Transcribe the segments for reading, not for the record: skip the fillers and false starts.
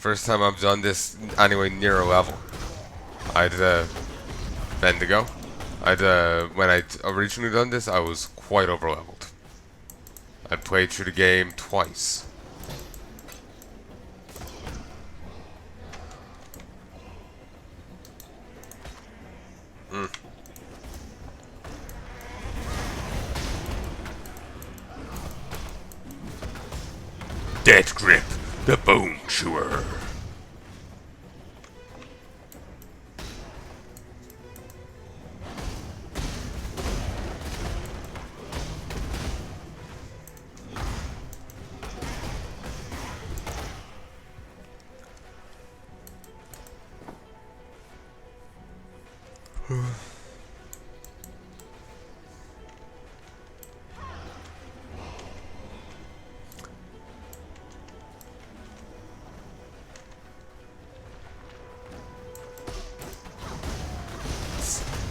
First time I've done this anyway near a level. I'd Bendigo. When I'd originally done this, I was quite overleveled. I played through the game twice. Death Grip, the Bone Chewer.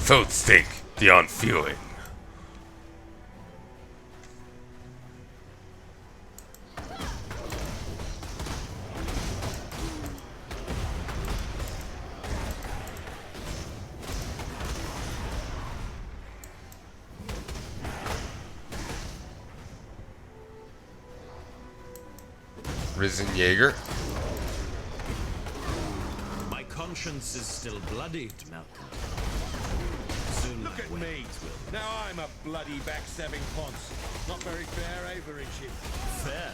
Thought stink, the unfeeling. Risen Jaeger. My conscience is still bloodied, Malcolm. Soon Look at me! Now I'm a bloody backstabbing ponce. Not very fair, eh, Varici? Fair.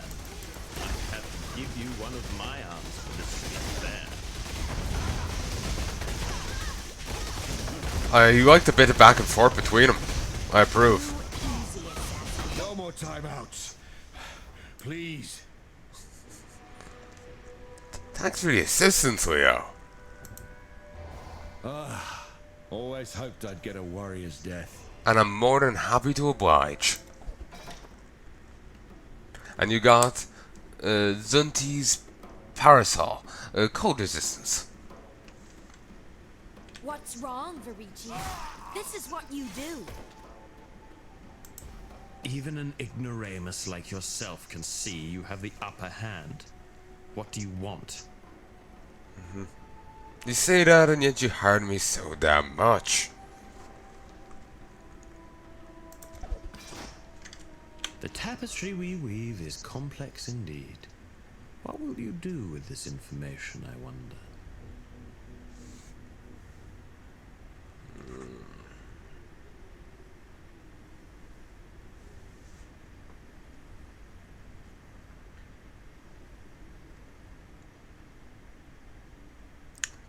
I have to give you one of my arms for this to be fair. You like the bit of back and forth between them. I approve. No more timeouts. Please. Thanks for the assistance, Leo. Always hoped I'd get a warrior's death. And I'm more than happy to oblige. And you got Zunti's Parasol, cold resistance. What's wrong, Varici? This is what you do. Even an ignoramus like yourself can see you have the upper hand. What do you want? You say that and yet you hurt me so damn much. The tapestry we weave is complex indeed. What will you do with this information, I wonder?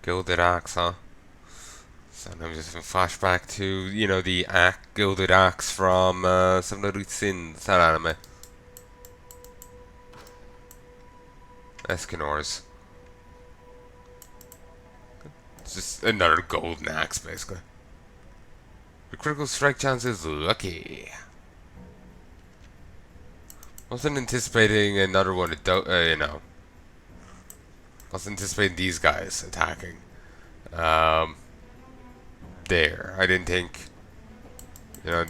Gilded Axe, huh? So I'm just in flashback to, you know, the Gilded Axe from Subreddit Sins, that anime. Escanors. It's just another golden axe, basically. The critical strike chance is lucky. Wasn't anticipating another one to you know. Wasn't anticipating these guys attacking. There. I didn't think, you know,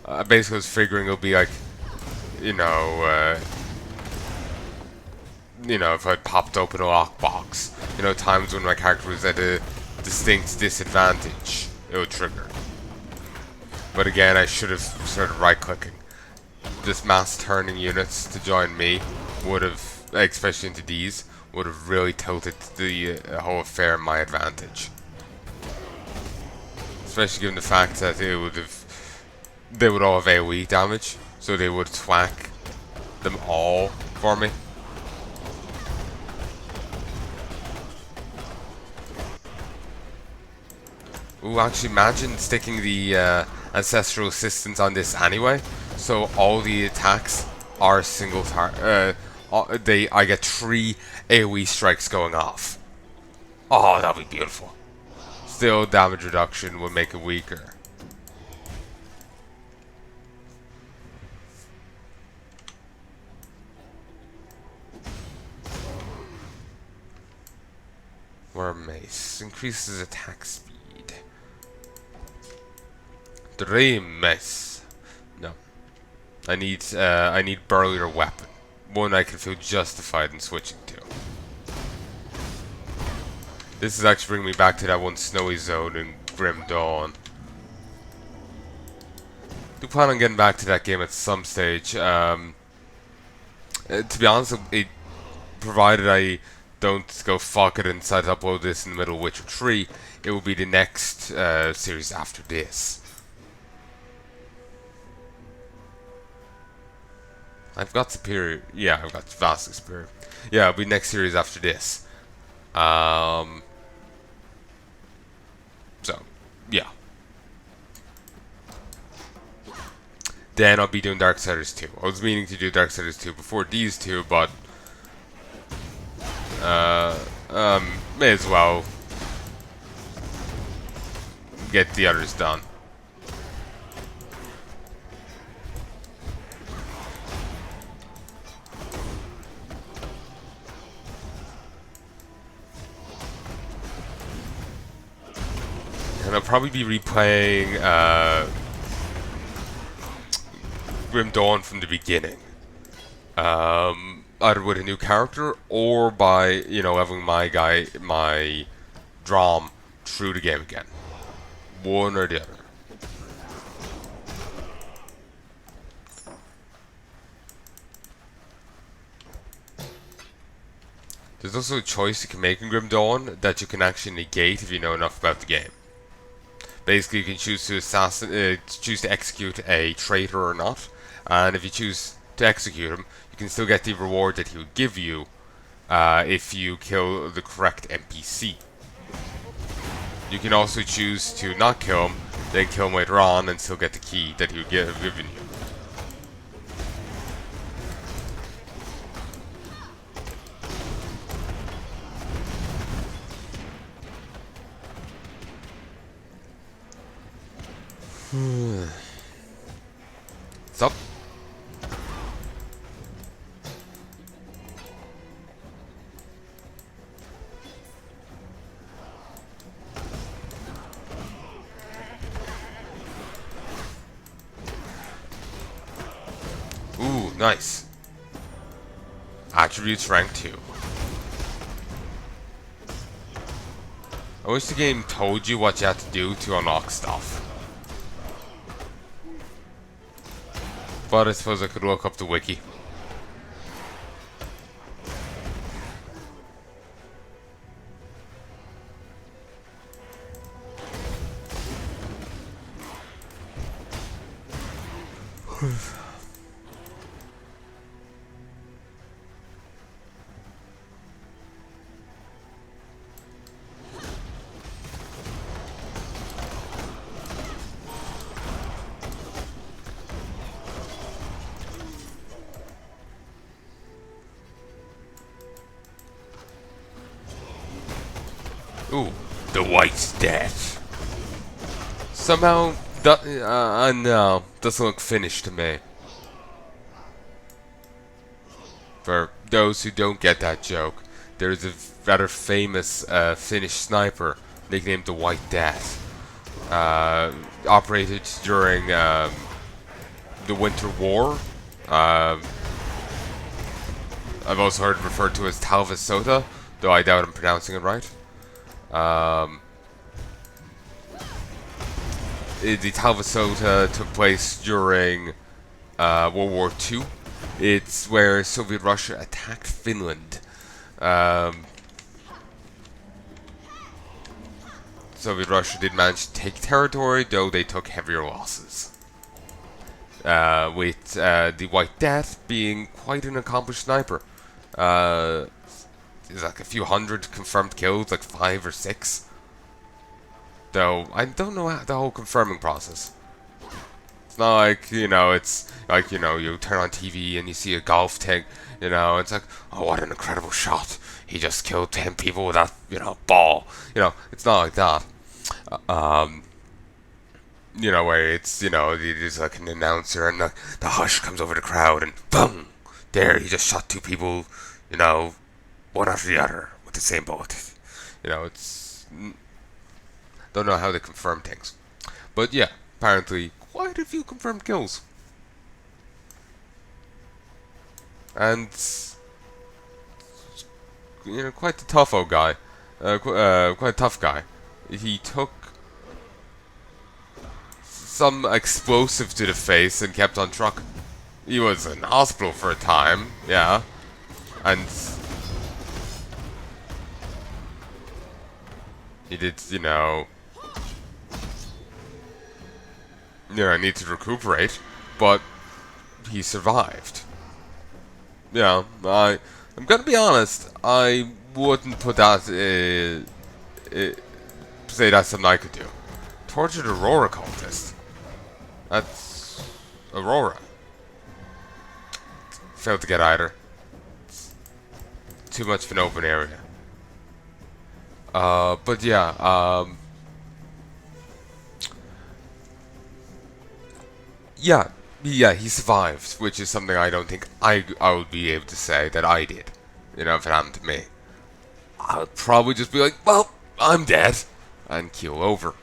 I basically was figuring it would be like, you know, if I popped open a lockbox, you know, times when my character was at a distinct disadvantage, it would trigger. But again, I should have started right-clicking. This mass turning units to join me would have, especially into these, would have really tilted the whole affair in my advantage. Especially given the fact that they would all have AoE damage, so they would thwack them all for me. Ooh, actually imagine sticking the ancestral assistance on this anyway, so all the attacks are single target. I get 3 AoE strikes going off. Oh, that'd be beautiful. Still, damage reduction would make it weaker. Worm Mace increases attack speed. Dream Mace. No, I need burlier weapon. One I can feel justified in switching to. This is actually bringing me back to that one snowy zone in Grim Dawn. Do plan on getting back to that game at some stage. To be honest, provided I don't go fuck it and decide to upload this in the middle of Witcher 3, it will be the next series after this. I've got Superior. Yeah, I've got vastly Superior. Yeah, it'll be next series after this. So, yeah. Then I'll be doing Darksiders 2. I was meaning to do Darksiders 2 before these two, but may as well get the others done. And I'll probably be replaying Grim Dawn from the beginning. Either with a new character or by, you know, having my Drom through the game again. One or the other. There's also a choice you can make in Grim Dawn that you can actually negate if you know enough about the game. Basically, you can choose to choose to execute a traitor or not, and if you choose to execute him, you can still get the reward that he would give you if you kill the correct NPC. You can also choose to not kill him, then kill him later on, and still get the key that he would have given you. What's up? Ooh, nice. Attributes rank 2. I wish the game told you what you had to do to unlock stuff. But I suppose I could look up the wiki. Ooh, the White Death. Somehow, no, doesn't look finished to me. For those who don't get that joke, there's a rather famous Finnish sniper nicknamed the White Death. Operated during the Winter War. I've also heard it referred to as Talvasota, though I doubt I'm pronouncing it right. The Talvasota took place during World War II. It's where Soviet Russia attacked Finland. Soviet Russia did manage to take territory, though they took heavier losses. With the White Death being quite an accomplished sniper. There's like a few hundred confirmed kills, like 5 or 6. Though, I don't know the whole confirming process. It's not like, you know, it's like, you know, you turn on TV and you see a golf thing, you know, it's like, oh, what an incredible shot. He just killed 10 people with that, you know, ball. You know, it's not like that. You know, where it's, you know, there's like an announcer and the hush comes over the crowd and boom! There, he just shot 2 people, you know, one after the other with the same bullet. You know, it's... Don't know how they confirm things. But yeah, apparently quite a few confirmed kills. And, you know, quite the tough old guy. quite a tough guy. He took some explosive to the face and kept on trucking. He was in hospital for a time, yeah, and he did, need to recuperate, but he survived. Yeah, I'm gonna be honest. I wouldn't put that. Say that's something I could do. Tortured Aurora cultist. That's Aurora. Failed to get either. Too much of an open area. But yeah. Yeah, he survived, which is something I don't think I would be able to say that I did. If it happened to me. I would probably just be like, well, I'm dead, and keel over.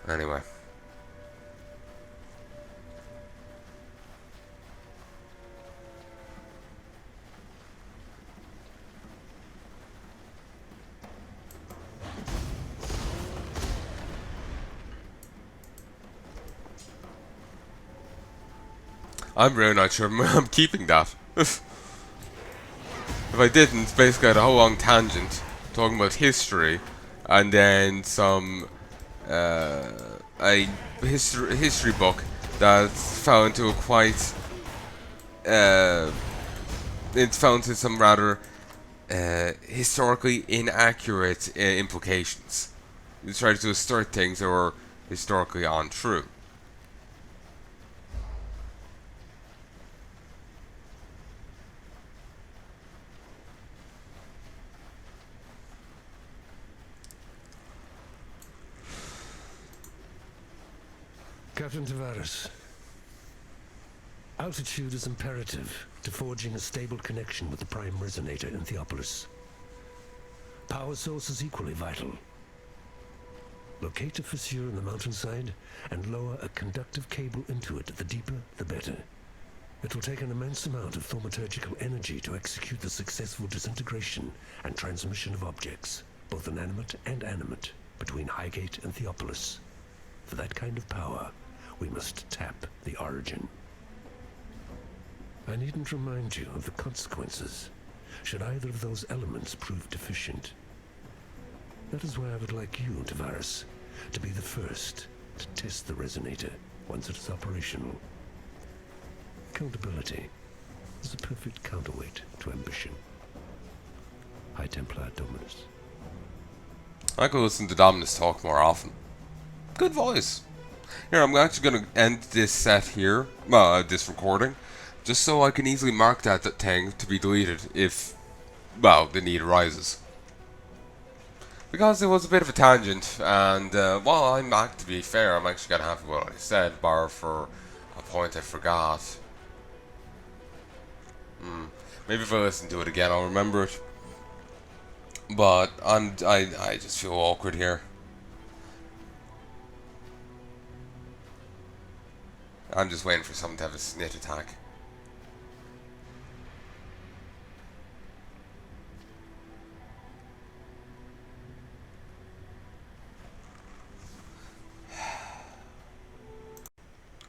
Anyway. I'm really not sure I'm keeping that. If I didn't, basically I had a whole long tangent talking about history, and then some a history book that fell into a quite it fell into some rather historically inaccurate implications. It tried to assert things that were historically untrue. Captain Tavares, altitude is imperative to forging a stable connection with the Prime Resonator in Theopolis. Power source is equally vital. Locate a fissure in the mountainside and lower a conductive cable into it. The deeper, the better. It will take an immense amount of thaumaturgical energy to execute the successful disintegration and transmission of objects, both inanimate and animate, between Highgate and Theopolis. For that kind of power, we must tap the origin. I needn't remind you of the consequences should either of those elements prove deficient. That is why I would like you, Tavares, to be the first to test the resonator once it is operational. Accountability is a perfect counterweight to ambition. High Templar Dominus. I could listen to Dominus talk more often. Good voice. Here, I'm actually going to end this set here, this recording, just so I can easily mark that thing to be deleted if, well, the need arises. Because it was a bit of a tangent, and while I'm back, to be fair, I'm actually kind of happy with what I said, bar for a point I forgot. Maybe if I listen to it again, I'll remember it. But I just feel awkward here. I'm just waiting for someone to have a snit attack.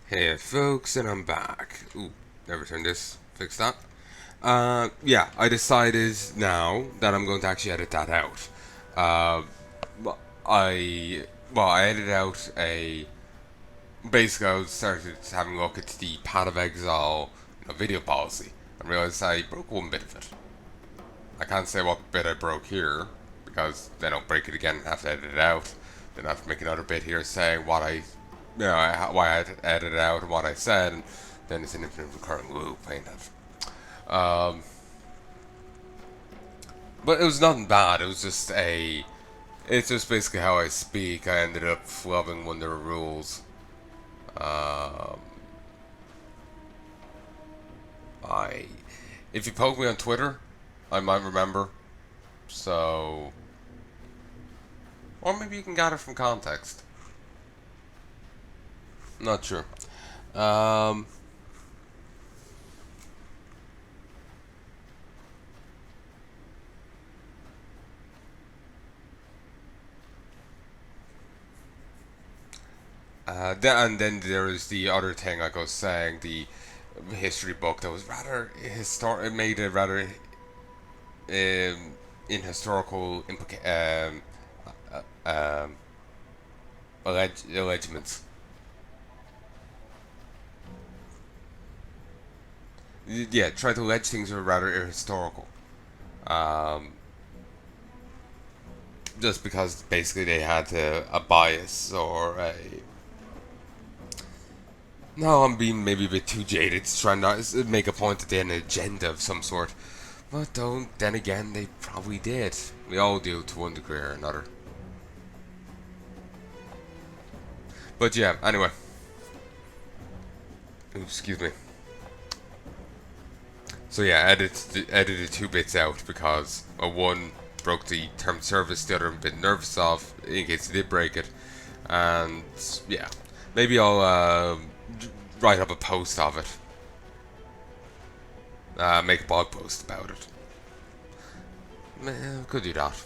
Hey folks, and I'm back. Ooh, never turned this. Fix that. Yeah, I decided now that I'm going to actually edit that out. I edited out a... Basically, I started having a look at the Path of Exile video policy and realized I broke one bit of it. I can't say what bit I broke here, because then I'll break it again and have to edit it out. Then I have to make another bit here saying what I... why I edited it out and what I said, and then it's an infinite recurring loop, ain't it? But it was nothing bad, it was just it's just basically how I speak. I ended up flubbing one of the rules. If you poke me on Twitter, I might remember. So, or maybe you can gather from context. Not sure. And then there is the other thing I was saying, the history book that was rather it made a rather in historical allegements. Yeah, try to allege things that are rather historical. Just because basically they had a bias or a... No, I'm being maybe a bit too jaded to try not to make a point that they had an agenda of some sort. But then again, they probably did. We all do to one degree or another. But yeah, anyway. Ooh, excuse me. So yeah, edited 2 bits out because one broke the term of service, the other I'm a bit nervous of in case they did break it. And yeah, maybe I'll write up a post of it. Make a blog post about it. Could do that.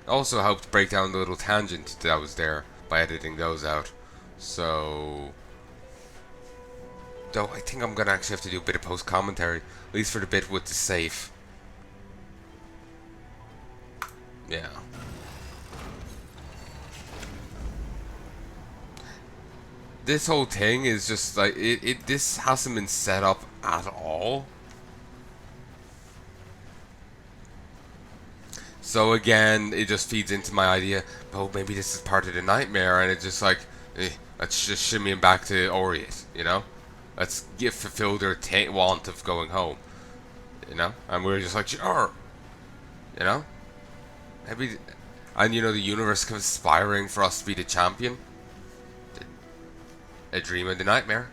Also helped break down the little tangent that was there by editing those out. So Though I think I'm gonna actually have to do a bit of post commentary, at least for the bit with the safe. Yeah. This whole thing is just like this hasn't been set up at all. So again, it just feeds into my idea, oh, maybe this is part of the nightmare, and it's just like, let's just shimmy him back to Oriath, you know? Let's fulfill their want of going home, you know? And we're just like, sure, you know? Maybe, and you know, the universe conspiring for us to be the champion. A dream and a nightmare.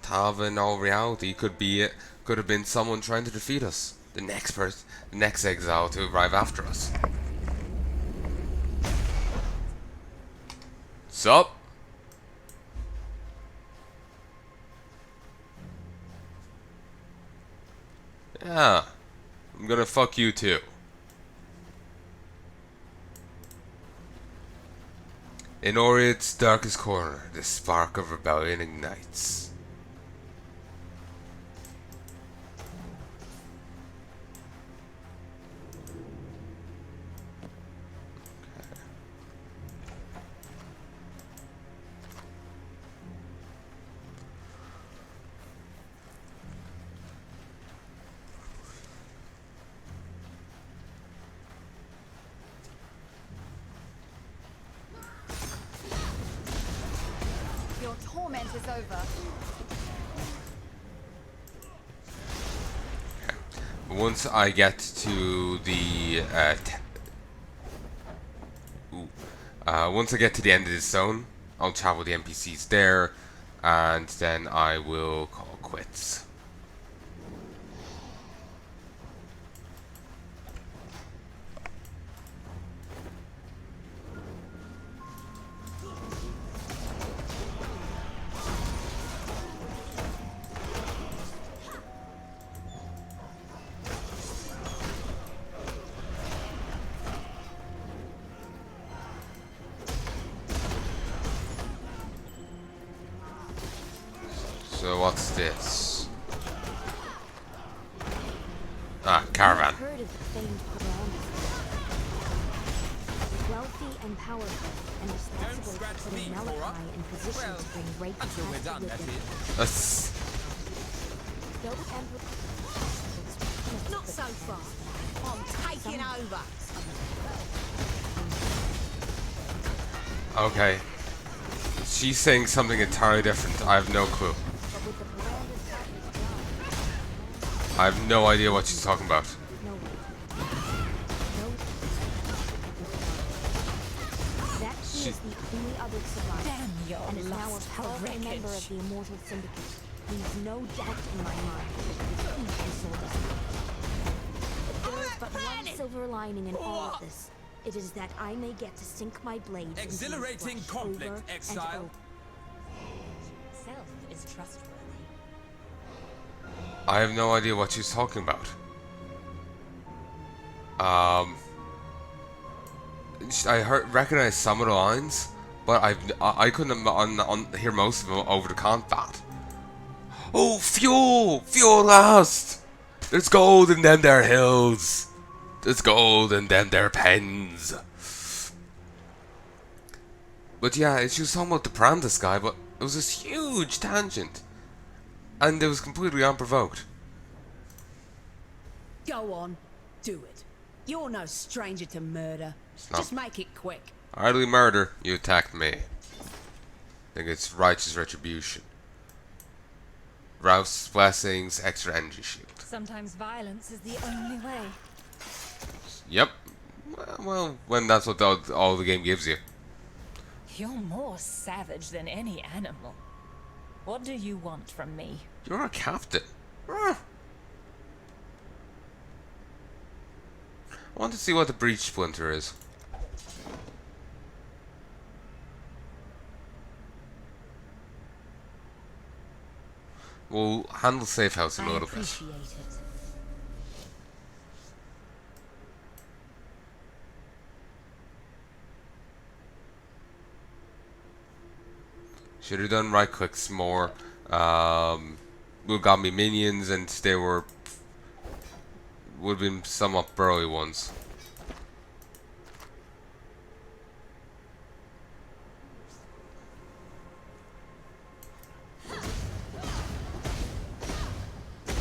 Katava in all reality could have been someone trying to defeat us. The next person, the next exile to arrive after us. Sup? Yeah, I'm gonna fuck you too. In Oriath's darkest corner, the spark of rebellion ignites. Your torment is over. Once I get to the once I get to the end of this zone, I'll chat with the NPCs there, and then I will call quits. So what's this? Ah, caravan. Heard of the famed Palanai. Wealthy and powerful, and responsible scratch for putting me, Malachi Cora. in position Well, to bring great until we're done, catastrophe that with is. them. Though the Emperor... Not so far. I'm taking over. Okay. She's saying something entirely different. I have no clue. But with the Palanai's help, I have no idea what she's talking about. no way. No. That she is the only other survivor. Damn your And is now a lustful powerful member of wreckage. the Immortal Syndicate. Leaves no doubt in my mind that he can sort us out. But there is but one silver lining in all of this. It is that I may get to sink my blades into his Exhilarating flesh conflict, over and Exile. over. Self is trustworthy. I have no idea what she's talking about. Recognize some of the lines, but I couldn't hear most of them over the combat. Oh, fuel! Fuel last! There's gold in them there hills. There's gold in them there pens. But yeah, she was talking about the Brandis guy, but it was this huge tangent. And it was completely unprovoked. Go on, do it. You're no stranger to murder. not. Just make it quick. Hardly murder, you attacked me. I think it's righteous retribution. Rouse blessings, extra energy shield. Sometimes violence is the only way. Yep. Well, when that's what all the game gives you. You're more savage than any animal. What do you want from me? You're a captain. I want to see what the breach splinter is. We'll handle safe house in a I little bit. appreciate it. Should have done right clicks more. Would got me minions, and they would have been somewhat burly ones.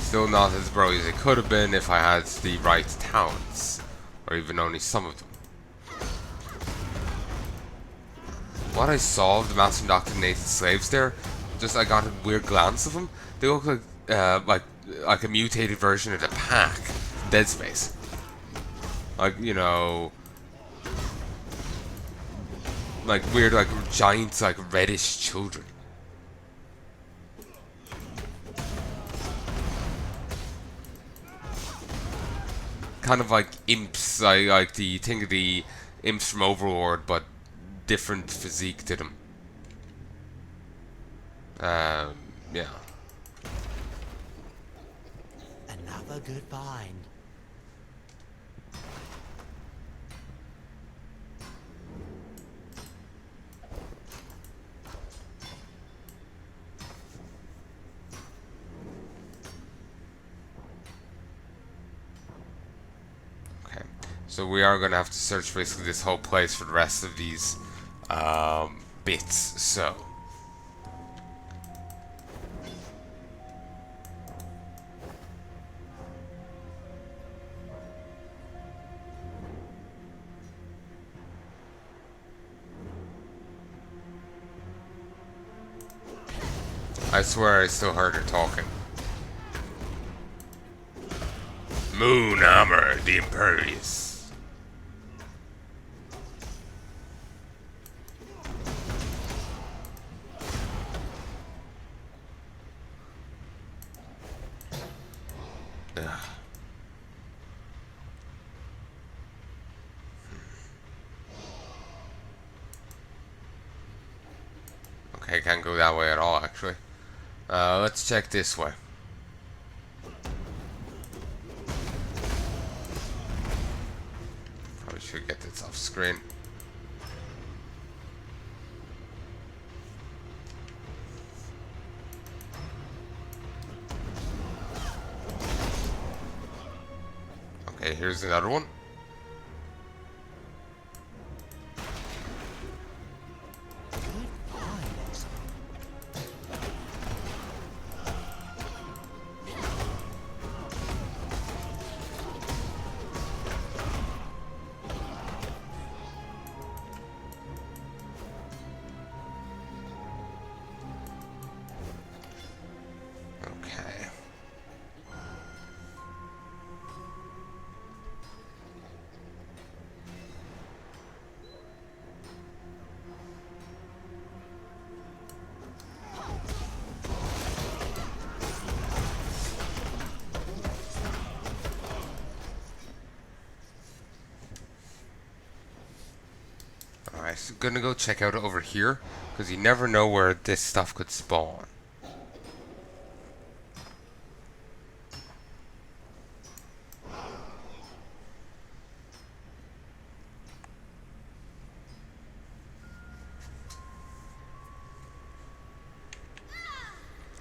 Still not as burly as it could have been if I had the right talents, or even only some of them. What I saw of the mass indoctrinated slaves there, just I got a weird glance of them. They look like a mutated version of the Pack from Dead Space. Like, you know, like weird, like giant, like reddish children. Kind of like imps, like the thing of the imps from Overlord, but different physique to them. Yeah. Another good find. Okay. So we are going to have to search basically this whole place for the rest of these bits. So. I swear I still heard her talking. Moon Armor, the Imperious. Ugh. Okay, can't go that way at all, actually. Let's check this way. Probably should get this off screen. Okay, here's another one. Alright, so gonna go check out over here, because you never know where this stuff could spawn.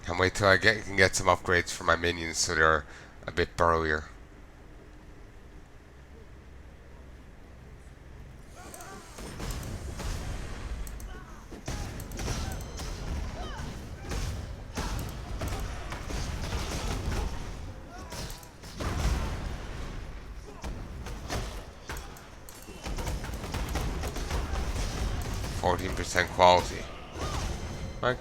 Can't wait till I can get some upgrades for my minions so they're a bit burlier. %, quality. Like,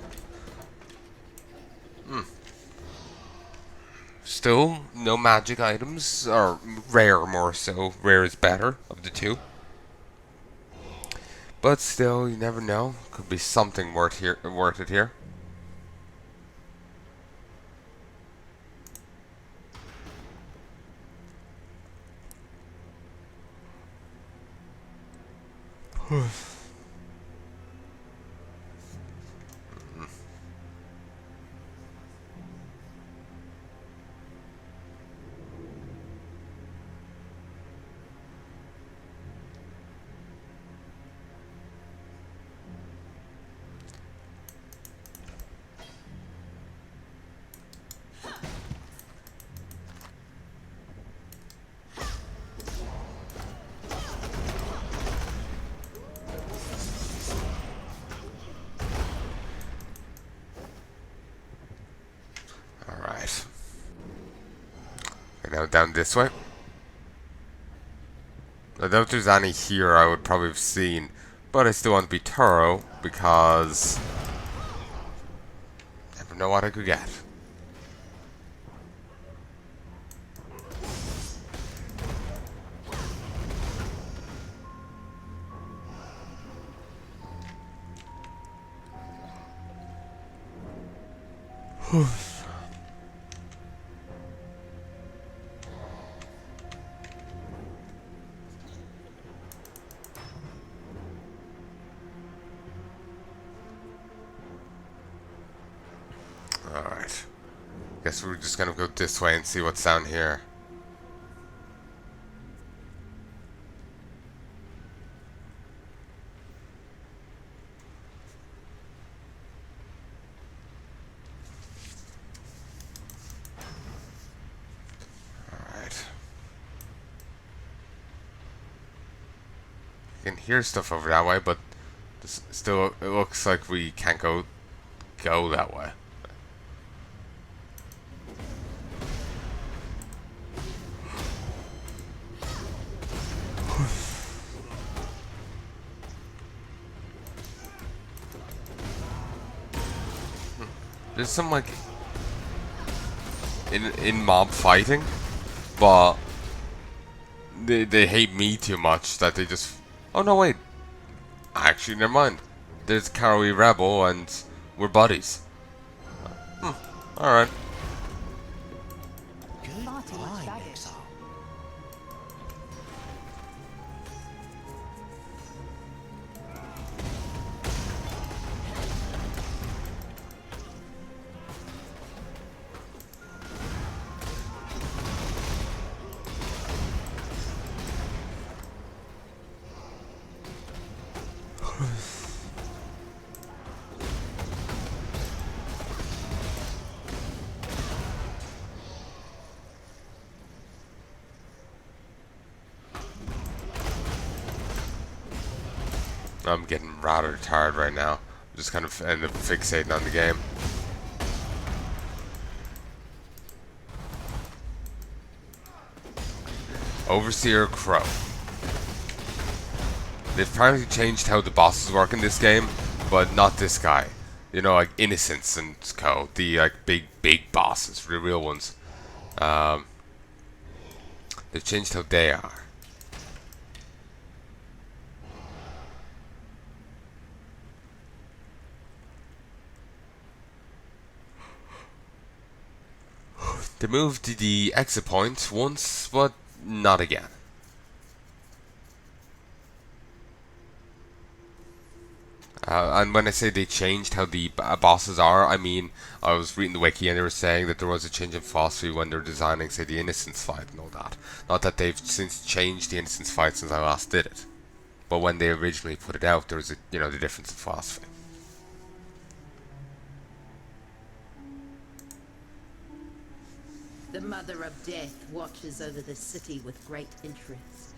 still, no magic items, or rare more so. Rare is better of the two. But still, you never know. Could be something worth it here. now down this way. I doubt if there's any here I would probably have seen, but I still want to be thorough because never know what I could get. Alright. Guess we're just gonna go this way and see what's down here. Alright. You can hear stuff over that way, but still it looks like we can't go that way. There's some like in mob fighting, but they hate me too much that they just. Oh no, wait. Actually, never mind. There's Karoe Rebel and we're buddies. Alright. Good find, Exile. I'm getting rather tired right now. I'm just kind of end up fixating on the game. Overseer Crow. They've probably changed how the bosses work in this game, but not this guy. You know, like Innocence and Co. The like big bosses, the real ones. They've changed how they are. They moved the exit point once, but not again. And when I say they changed how the bosses are, I mean, I was reading the wiki and they were saying that there was a change in philosophy when they're designing, say, the Innocence fight and all that. Not that they've since changed the Innocence fight since I last did it. But when they originally put it out, there was the difference in philosophy. The Mother of Death watches over the city with great interest.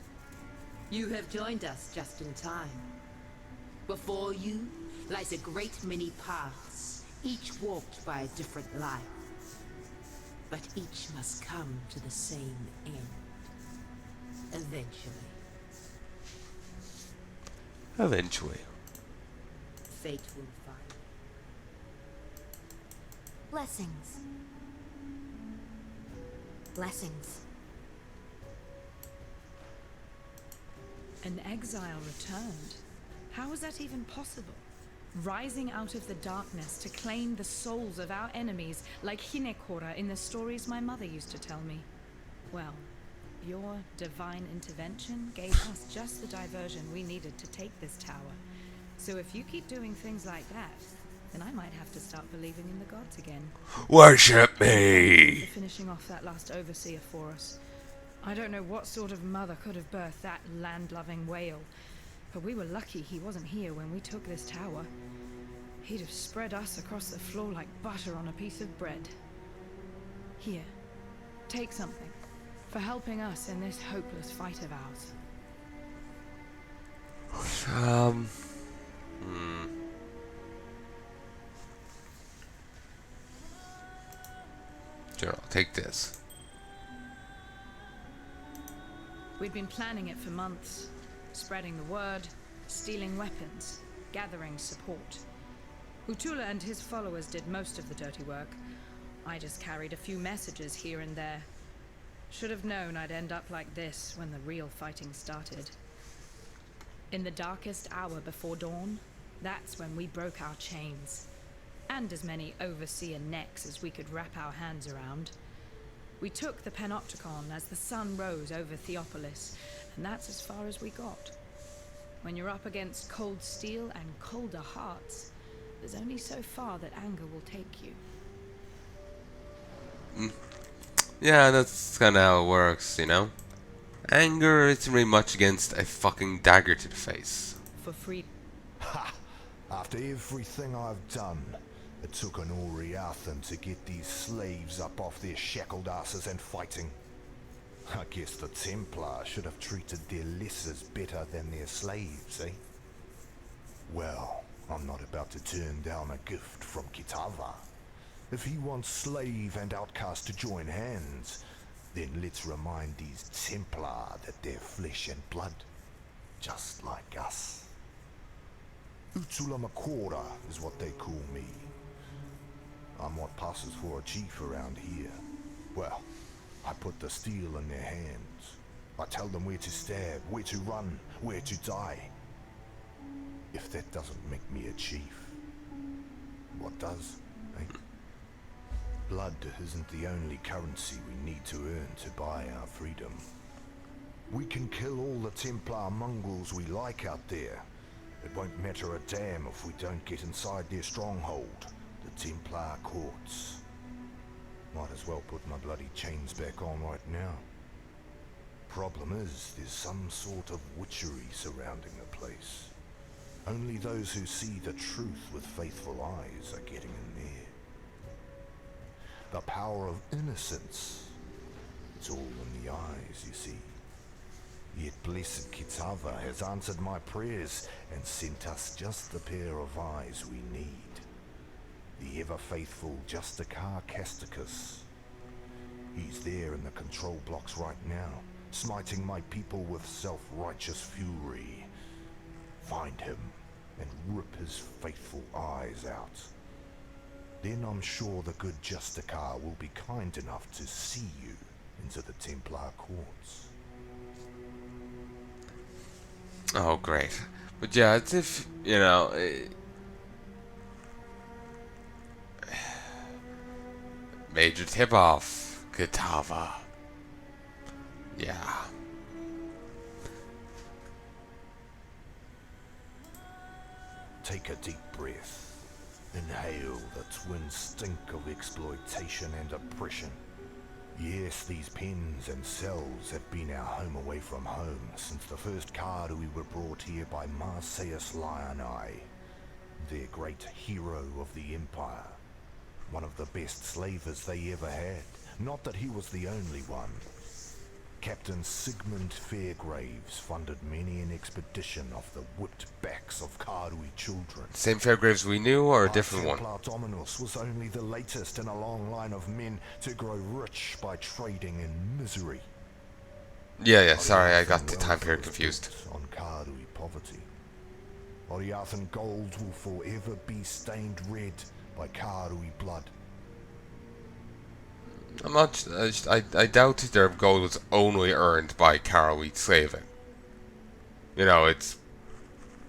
You have joined us just in time. Before you lies a great many paths, each walked by a different life. But each must come to the same end. Eventually. Eventually. Fate will find. Blessings. Blessings. An exile returned. How is that even possible? Rising out of the darkness to claim the souls of our enemies, like Hinekora in the stories my mother used to tell me. Well, your divine intervention gave us just the diversion we needed to take this tower. So if you keep doing things like that, then I might have to start believing in the gods again. Worship me! For finishing off that last overseer for us. I don't know what sort of mother could have birthed that land-loving whale, but we were lucky he wasn't here when we took this tower. He'd have spread us across the floor like butter on a piece of bread. Here, take something for helping us in this hopeless fight of ours. Sure, I'll take this. We'd been planning it for months, spreading the word, stealing weapons, gathering support. Utula and his followers did most of the dirty work. I just carried a few messages here and there. Should have known I'd end up like this when the real fighting started. In the darkest hour before dawn, that's when we broke our chains. And as many overseer necks as we could wrap our hands around. We took the Panopticon as the sun rose over Theopolis, and that's as far as we got. When you're up against cold steel and colder hearts, there's only so far that anger will take you. Yeah, that's kind of how it works, you know? Anger isn't really much against a fucking dagger to the face. For free. Ha! After everything I've done, it took an Oriathan to get these slaves up off their shackled asses and fighting. I guess the Templar should have treated their lessers better than their slaves, eh? Well, I'm not about to turn down a gift from Kitava. If he wants slave and outcast to join hands, then let's remind these Templar that they're flesh and blood, just like us. Utula Makora is what they call me. I'm what passes for a chief around here. Well, I put the steel in their hands. I tell them where to stab, where to run, where to die. If that doesn't make me a chief, what does, eh? Blood isn't the only currency we need to earn to buy our freedom. We can kill all the Templar mongrels we like out there. It won't matter a damn if we don't get inside their stronghold, the Templar courts. Might as well put my bloody chains back on right now. Problem is, there's some sort of witchery surrounding the place. Only those who see the truth with faithful eyes are getting in there. The power of innocence. It's all in the eyes, you see. Yet blessed Kitava has answered my prayers and sent us just the pair of eyes we need. The ever-faithful Justikar Casticus. He's there in the control blocks right now, smiting my people with self-righteous fury. Find him and rip his faithful eyes out. Then I'm sure the good Justikar will be kind enough to see you into the Templar courts. Oh, great. But yeah, it's if, you know... Major tip-off, Kitava. Yeah. Take a deep breath. Inhale the twin stink of exploitation and oppression. Yes, these pens and cells have been our home away from home since the first Karui were brought here by Marseus Lani, their great hero of the Empire. One of the best slavers they ever had. Not that he was the only one. Captain Sigmund Fairgraves funded many an expedition off the whipped backs of Karui children. Same Fairgraves we knew, or a different one? Templar Dominus was only the latest in a long line of men to grow rich by trading in misery. Yeah, sorry, I got the time period confused. On Karui poverty. Oriathan gold will forever be stained red by Karui blood. I'm not. I doubt their gold was only earned by Karui slaving. You know, it's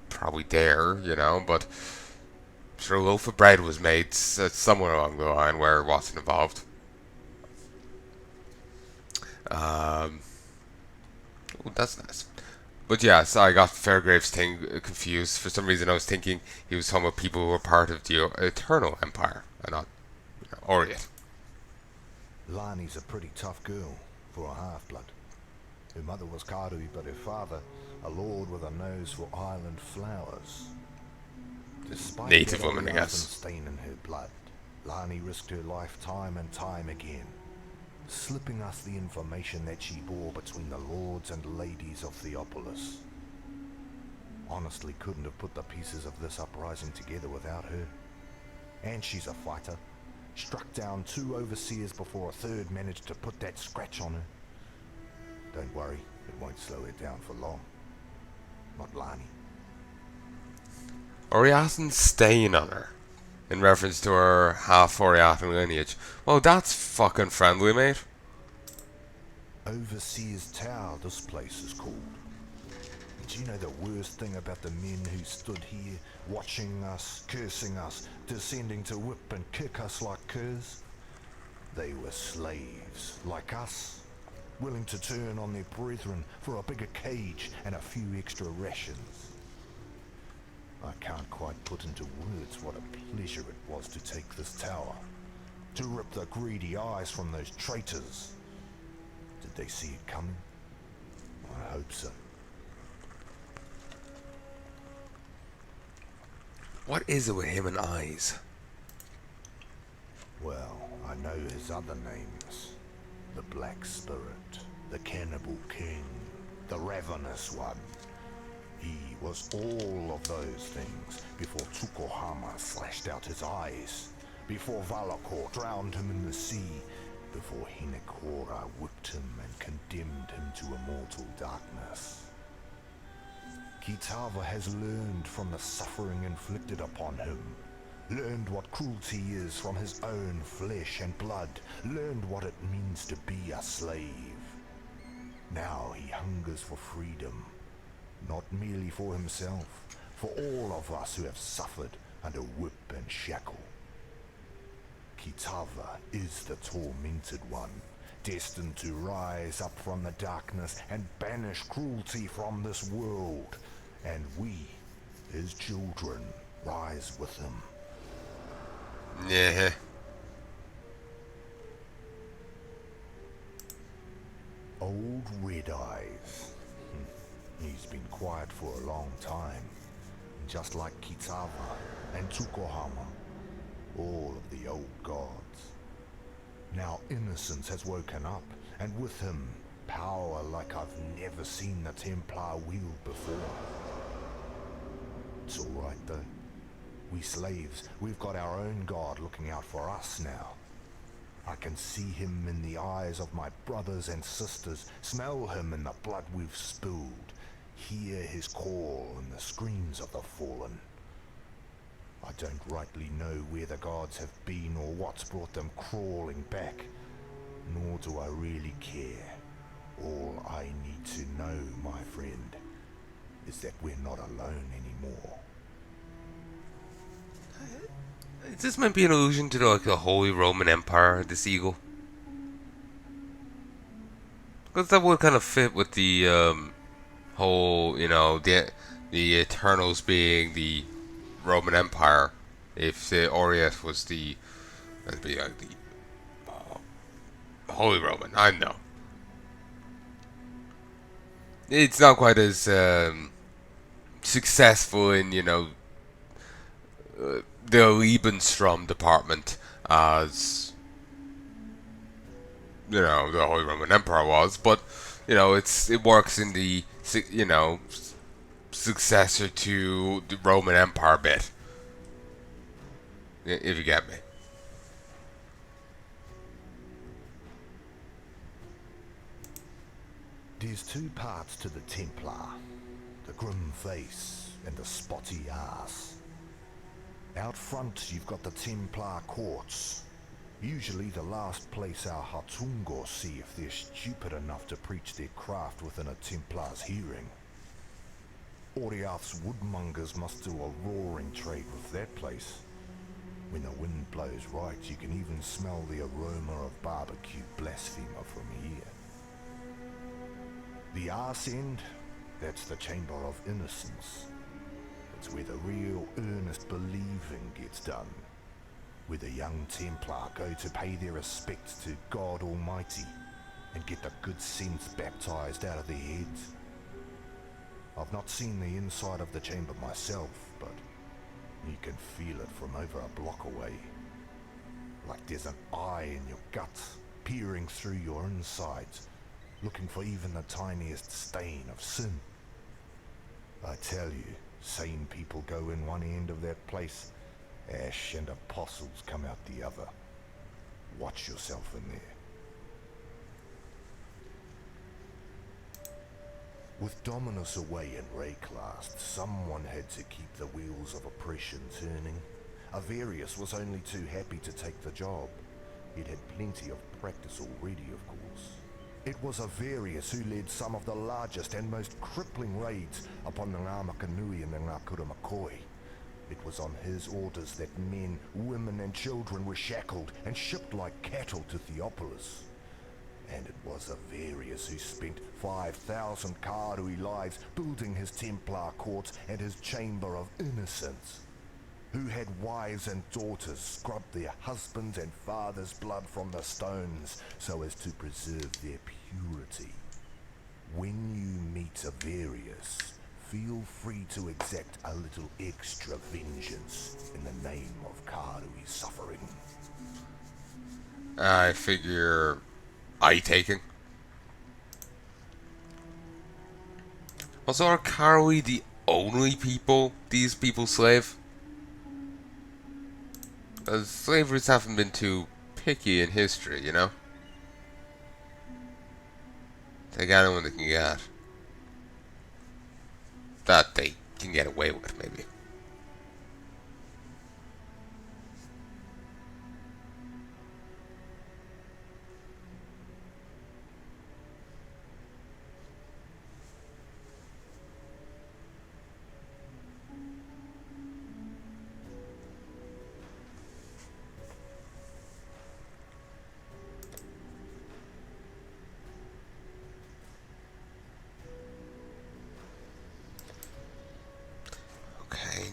probably there, you know, but I'm sure a loaf of bread was made somewhere along the line where it wasn't involved. Oh, that's nice. But yeah, so I got Fairgraves' thing confused. For some reason, I was thinking he was talking about people who were part of the Eternal Empire, and not, you know, Oriath. Lani's a pretty tough girl for a half-blood. Her mother was Karui, but her father, a lord with a nose for island flowers. Despite Native woman, I guess. Stain in her blood, Lani risked her life time and time again, slipping us the information that she bore between the lords and ladies of Theopolis. Honestly couldn't have put the pieces of this uprising together without her. And she's a fighter. Struck down 2 overseers before a third managed to put that scratch on her. Don't worry, It won't slow it down for long. Not Lani. Oriathan's stain on her, in reference to her half Oriathan lineage. Well, that's fucking friendly, mate. Overseer's Tower, this place is called. And do you know the worst thing about the men who stood here, watching us, cursing us, descending to whip and kick us like curs? They were slaves, like us, willing to turn on their brethren for a bigger cage and a few extra rations. I can't quite put into words what a pleasure it was to take this tower, to rip the greedy eyes from those traitors. Did they see it coming? I hope so. What is it with him and eyes? Well, I know his other names. The Black Spirit, the Cannibal King, the Ravenous One. He was all of those things before Tsukuhama slashed out his eyes, before Valakor drowned him in the sea, before Hinekora whipped him and condemned him to immortal darkness. Kitava has learned from the suffering inflicted upon him, learned what cruelty is from his own flesh and blood, learned what it means to be a slave. Now he hungers for freedom, not merely for himself, for all of us who have suffered under whip and shackle. Kitava is the tormented one, destined to rise up from the darkness and banish cruelty from this world. And we, his children, rise with him. Yeah. Old Red Eyes. He's been quiet for a long time, just like Kitava and Tsukuhama, all of the old gods. Now innocence has woken up, and with him, power like I've never seen the Templar wield before. It's alright though. We slaves, we've got our own god looking out for us now. I can see him in the eyes of my brothers and sisters, smell him in the blood we've spilled, hear his call in the screams of the fallen. I don't rightly know where the gods have been or what's brought them crawling back, nor do I really care. All I need to know, my friend, is that we're not alone anymore. This might be an allusion to the Holy Roman Empire, this eagle. Because that would kind of fit with the whole, the Eternals being the Roman Empire. If the Oriath was that'd be like the Holy Roman. I know. It's not quite as successful in, the Lebensraum department as the Holy Roman Empire was, but it works in the successor to the Roman Empire bit, if you get me. There's two parts to the Templar, the grim face and the spotty ass. Out front, you've got the Templar courts. Usually the last place our Hatungor see if they're stupid enough to preach their craft within a Templar's hearing. Oriath's woodmongers must do a roaring trade with that place. When the wind blows right, you can even smell the aroma of barbecue blasphemer from here. The arse end, that's the Chamber of Innocence. It's where the real earnest believing gets done, where the young Templar go to pay their respects to God Almighty and get the good sense baptized out of their heads. I've not seen the inside of the chamber myself, but you can feel it from over a block away. Like there's an eye in your gut, peering through your insides, looking for even the tiniest stain of sin. I tell you, sane people go in one end of that place, ash and apostles come out the other. Watch yourself in there. With Dominus away in Rayclast, someone had to keep the wheels of oppression turning. Avarius was only too happy to take the job. He'd had plenty of practice already, of course. It was Avarius who led some of the largest and most crippling raids upon the Ngāmakanui and the Ngākura Makoi. It was on his orders that men, women and children were shackled and shipped like cattle to Theopolis. And it was Avarius who spent 5,000 Karui lives building his Templar courts and his Chamber of Innocence. Who had wives and daughters scrub their husbands' and fathers' blood from the stones so as to preserve their purity. When you meet Avarius, feel free to exact a little extra vengeance in the name of Karui's suffering. I figure eye-taking. Also, are Karui the only people these people slave? Because slavers haven't been too picky in history, you know? Take anyone they can get. That they can get away with, maybe.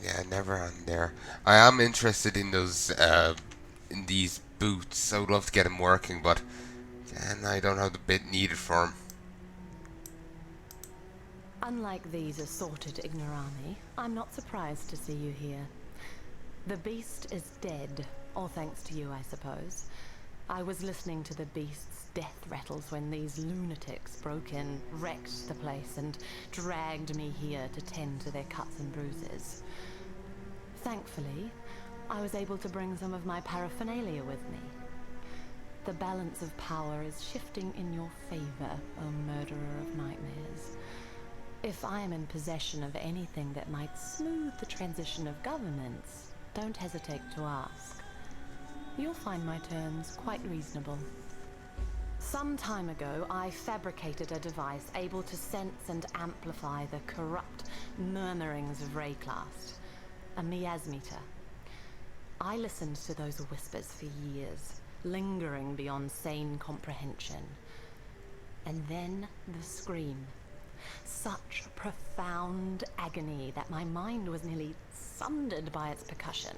Yeah, never on there. I am interested in those, in these boots. I would love to get them working, but again, I don't have the bit needed for them. Unlike these assorted ignorami, I'm not surprised to see you here. The beast is dead, all thanks to you, I suppose. I was listening to the beast's death rattles when these lunatics broke in, wrecked the place, and dragged me here to tend to their cuts and bruises. Thankfully, I was able to bring some of my paraphernalia with me. The balance of power is shifting in your favor, O murderer of nightmares. If I am in possession of anything that might smooth the transition of governments, don't hesitate to ask. You'll find my terms quite reasonable. Some time ago, I fabricated a device able to sense and amplify the corrupt murmurings of Rayclast, a miasmeter. I listened to those whispers for years, lingering beyond sane comprehension. And then the scream. Such profound agony that my mind was nearly sundered by its percussion.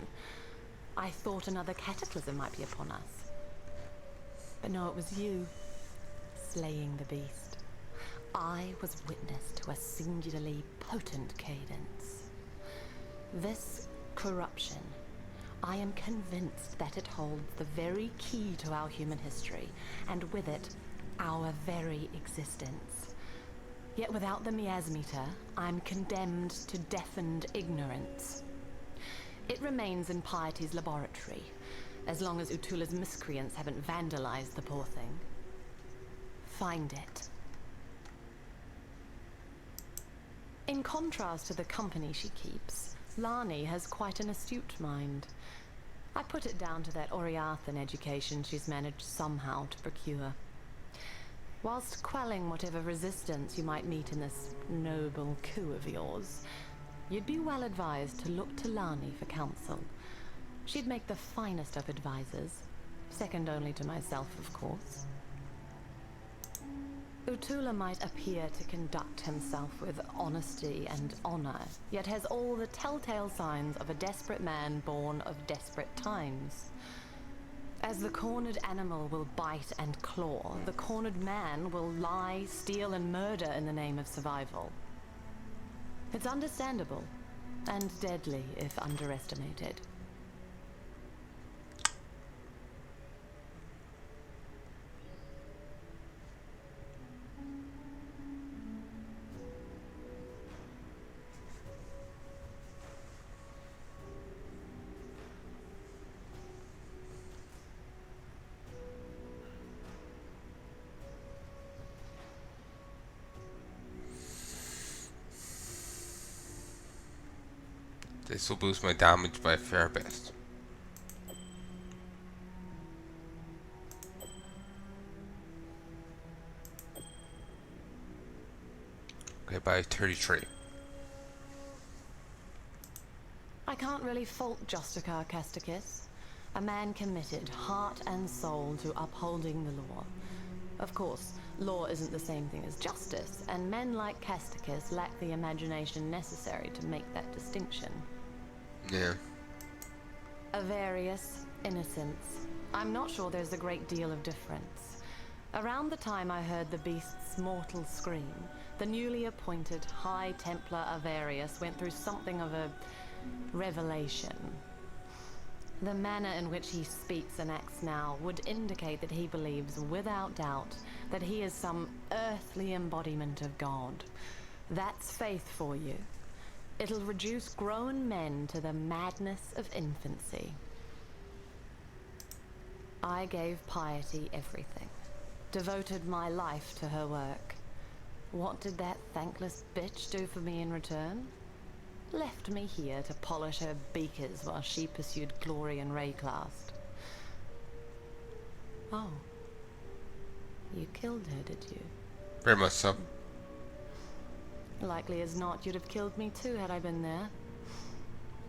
I thought another cataclysm might be upon us. But no, it was you, slaying the beast. I was witness to a singularly potent cadence. This corruption, I am convinced that it holds the very key to our human history, and with it, our very existence. Yet without the miasmeter, I'm condemned to deafened ignorance. It remains in Piety's laboratory, as long as Utula's miscreants haven't vandalized the poor thing. Find it. In contrast to the company she keeps, Lani has quite an astute mind. I put it down to that Oriathan education she's managed somehow to procure. Whilst quelling whatever resistance you might meet in this noble coup of yours, you'd be well advised to look to Lani for counsel. She'd make the finest of advisors, second only to myself, of course. Utula might appear to conduct himself with honesty and honor, yet has all the telltale signs of a desperate man born of desperate times. As the cornered animal will bite and claw, the cornered man will lie, steal, and murder in the name of survival. It's understandable, and deadly if underestimated. This will boost my damage by a fair bit. Okay, by 33. I can't really fault Justicar Casticus, a man committed heart and soul to upholding the law. Of course, law isn't the same thing as justice, and men like Casticus lack the imagination necessary to make that distinction. Yeah. Avarice, innocence. I'm not sure there's a great deal of difference. Around the time I heard the beast's mortal scream, the newly appointed High Templar Avarius went through something of a revelation. The manner in which he speaks and acts now would indicate that he believes without doubt that he is some earthly embodiment of God. That's faith for you. It'll reduce grown men to the madness of infancy. I gave Piety everything, devoted my life to her work. What did that thankless bitch do for me in return? Left me here to polish her beakers while she pursued glory and Rayclast. Oh. You killed her, did you? Very much so. Likely as not, you'd have killed me too had I been there.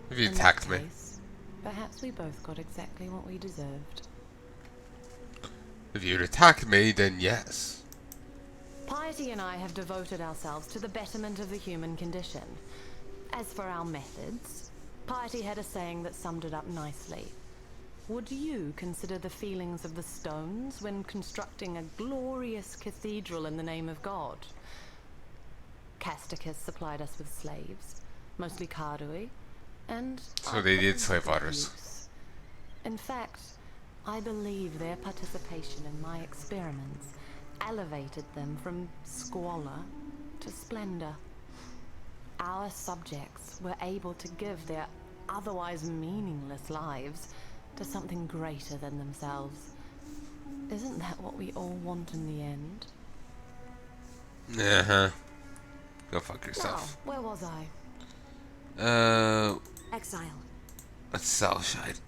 If you In attacked that me. case, perhaps we both got exactly what we deserved. If you'd attacked me, then yes. Piety and I have devoted ourselves to the betterment of the human condition. As for our methods, Piety had a saying that summed it up nicely. Would you consider the feelings of the stones when constructing a glorious cathedral in the name of God? Casticus supplied us with slaves, mostly Kardui, and... So they did slave otters. In fact, I believe their participation in my experiments elevated them from squalor to splendor. Our subjects were able to give their otherwise meaningless lives to something greater than themselves. Isn't that what we all want in the end? Uh-huh. Go fuck yourself. Now, where was I? Exile. Let's sell shite.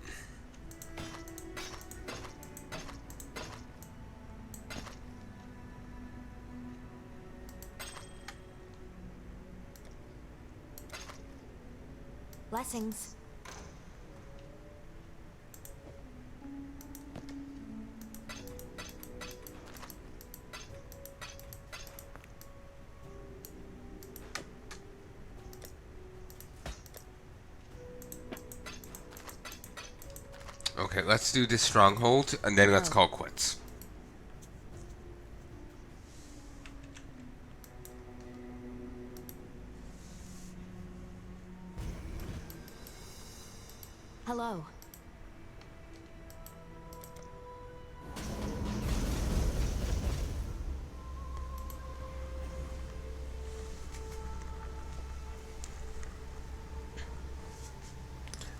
Blessings. Okay, let's do this stronghold, and then let's call quits. Hello.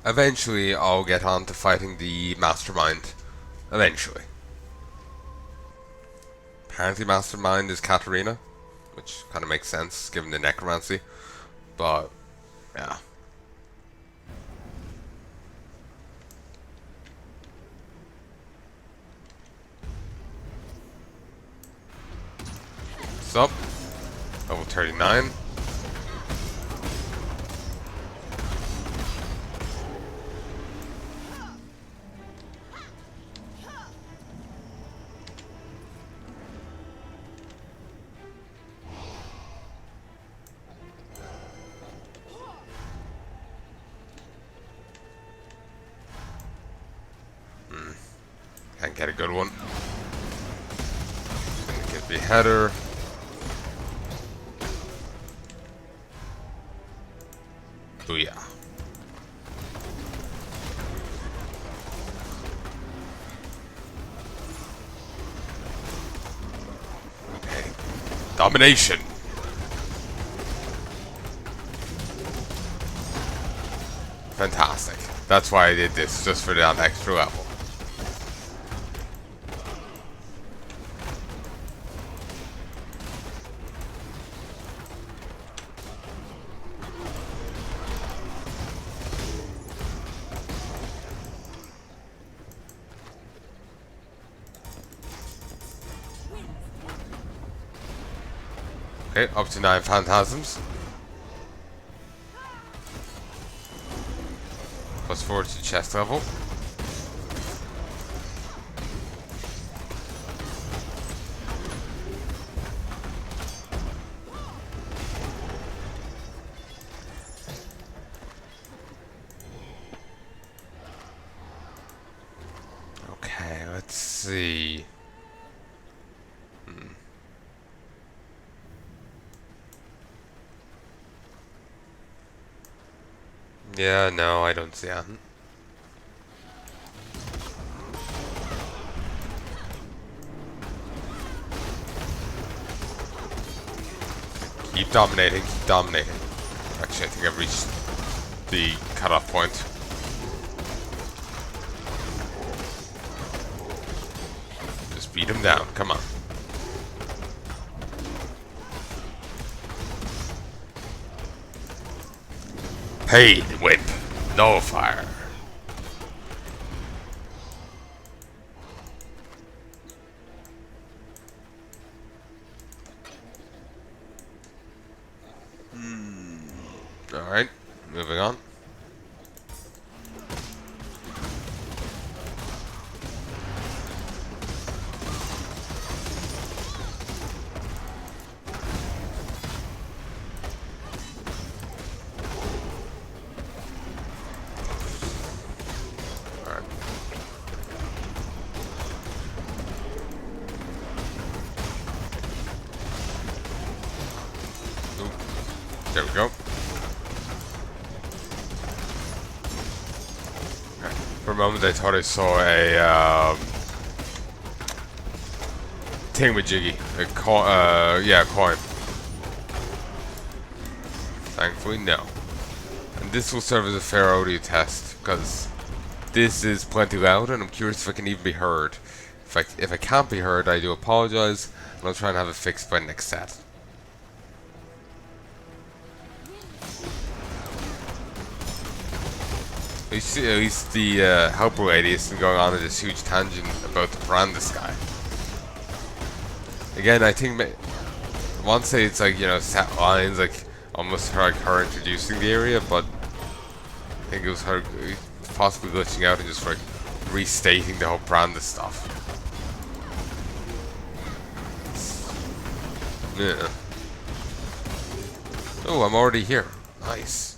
Eventually, I'll get on to fighting the Mastermind. Eventually. Apparently, Mastermind is Katarina, which kind of makes sense given the necromancy. But, yeah. What's up? Level 39. Can't get a good one. Gonna get beheader. Booyah. Okay. Domination. Fantastic. That's why I did this, just for that extra level. Okay, up to 9 phantasms. +4 to chest level. Okay, let's see. Yeah, no, I don't see that. Keep dominating, keep dominating. Actually, I think I've reached the cutoff point. Just beat him down, come on. Paid whip, nullifier. Alright, moving on. There we go. For a moment I thought I saw a thingamajiggy. A coin. Thankfully no. And this will serve as a fair audio test, because this is plenty loud and I'm curious if I can even be heard. If I can't be heard, I do apologize, and I'll try and have it fixed by next set. At least the helper lady isn't going on this huge tangent about the Brandis guy. Again, I think I want to say it's like, you know, set lines, like almost like her introducing the area, but I think it was her possibly glitching out and just like restating the whole Brandis stuff. Yeah. Oh, I'm already here. Nice.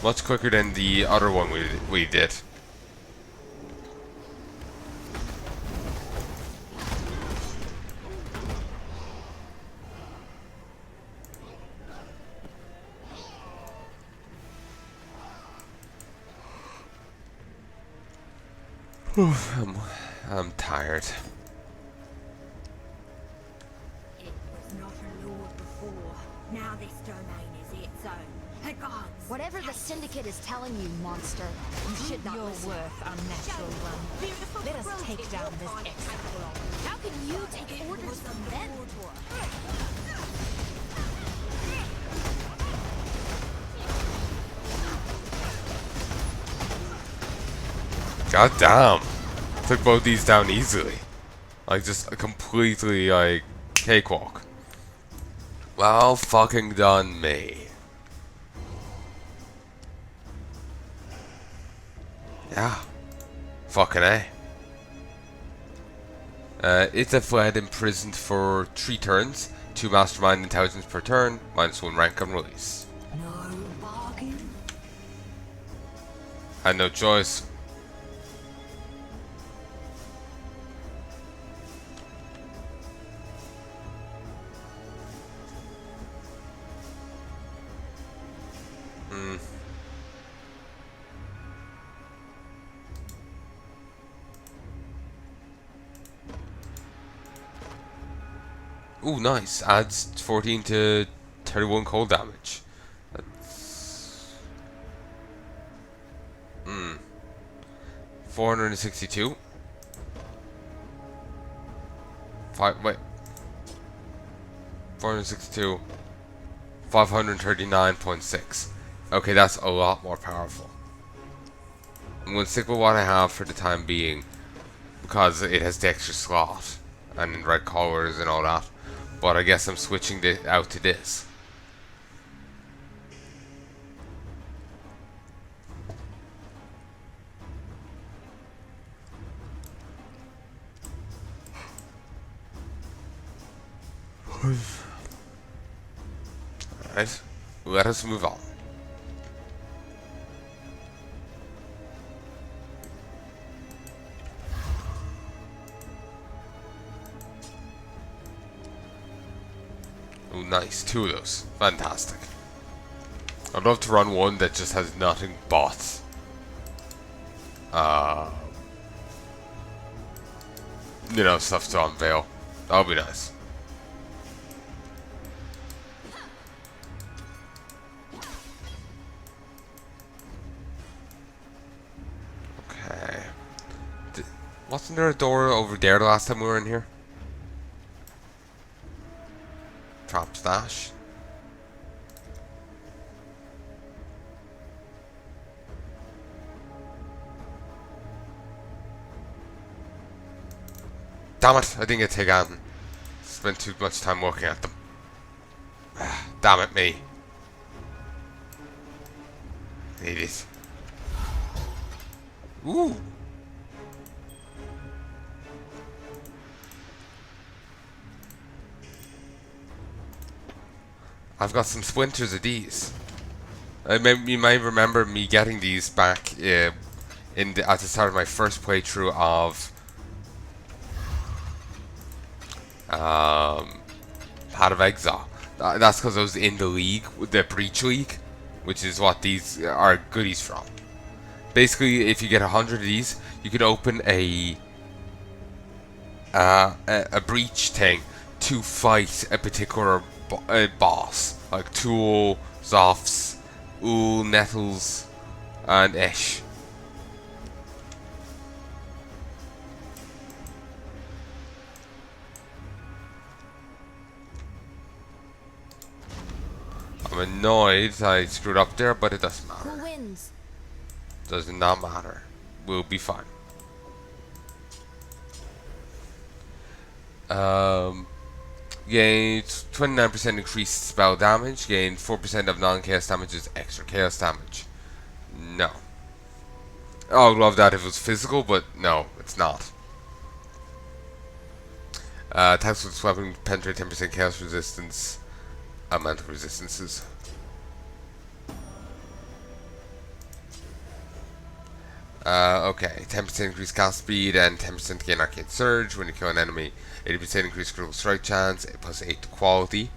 Much quicker than the other one we did. I'm tired. It was not a lord before. Now this domain is its own. The gods. Whatever the Syndicate is telling you, monster, you should not Your listen. worth, unnatural one. Let us take down this Exile. How can you take orders from them? God damn. Took both these down easily. Like, just a completely, like, cakewalk. Well fucking done me. Yeah. Fucking A. Itha fled imprisoned for 3 turns, 2 mastermind intelligence per turn, -1 rank on release. No bargain. Had no choice. Ooh, nice. Adds 14 to 31 cold damage. That's 462. 462. 539.6. Okay, that's a lot more powerful. I'm going to stick with what I have for the time being, because it has the extra slot and red colors and all that. But I guess I'm switching out to this. Alright, let us move on. Oh, nice. 2 of those. Fantastic. I'd love to run one that just has nothing but you know, stuff to unveil. That would be nice. Okay. Wasn't there a door over there the last time we were in here? Trap stash. Damn it, I didn't get to take on them. Spent too much time working at them. Damn it, me. Need it. Ooh. I've got some splinters of these. You might remember me getting these back at the start of my first playthrough of Path of Exile. That's because I was in the league, the Breach League, which is what these are goodies from. Basically, if you get 100 of these, you can open a breach thing to fight a particular boss, like Tool, Zophs, Ool, Nettles, and Ish. I'm annoyed I screwed up there, but it doesn't matter. Who wins? Does not matter. We'll be fine. Gained 29% increased spell damage. Gained 4% of non-chaos damage is extra chaos damage. No. Oh, I'd love that if it was physical, but no, it's not. Attacks with this weapon penetrate 10% chaos resistance. Amount of resistances. Okay, 10% increased cast speed and 10% gain arcane surge when you kill an enemy. 80% increased critical strike chance, plus 8 to quality.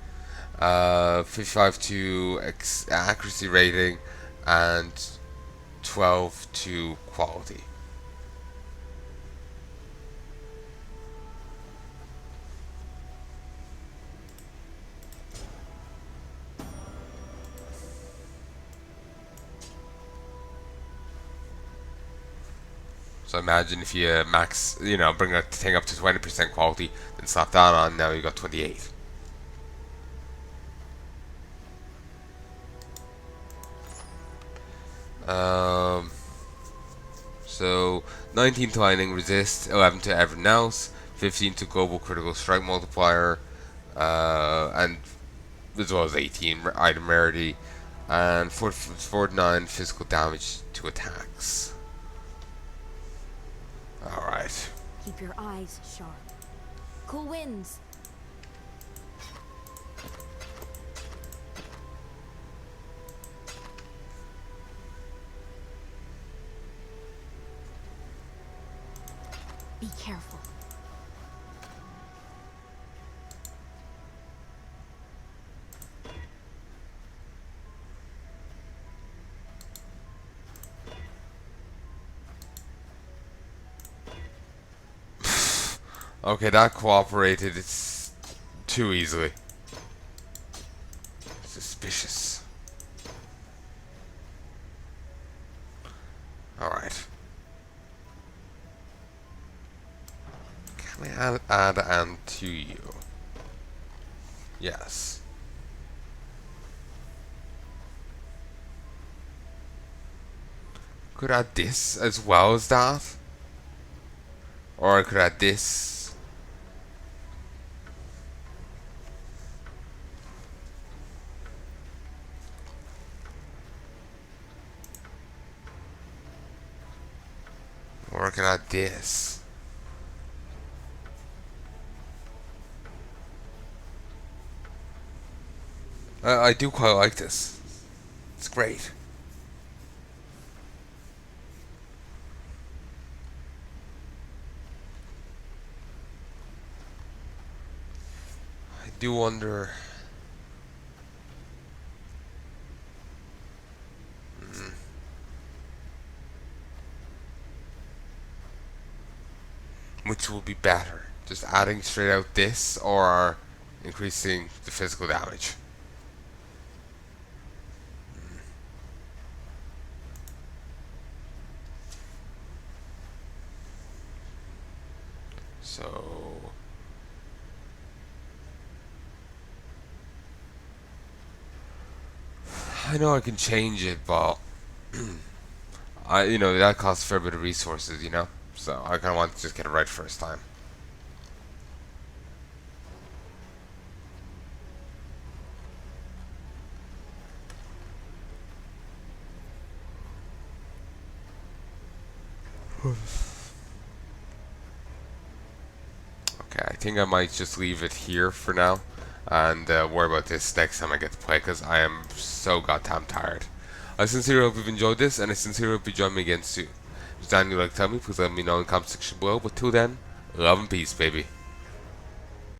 55 to accuracy rating, and 12 to quality. So imagine if you max, bring a thing up to 20% quality, then slap that on, now you got 28. So 19 to lightning resist, 11 to everything else, 15 to global critical strike multiplier, and as well as 18 item rarity, and 49 physical damage to attacks. Alright. Keep your eyes sharp. Cool winds. Be careful. Okay, that cooperated too easily. Suspicious. Alright. Can I add and to you? Yes. Could add this as well as that? Or I could add this. working on this. I do quite like this. It's great. I do wonder. Which will be better? Just adding straight out this or increasing the physical damage? So I know I can change it, but that costs a fair bit of resources, so I kind of want to just get it right first time. Okay, I think I might just leave it here for now and worry about this next time I get to play, because I am so goddamn tired. I sincerely hope you've enjoyed this, and I sincerely hope you join me again soon. If there's anything you'd like to tell me, please let me know in the comment section below. But till then, love and peace, baby.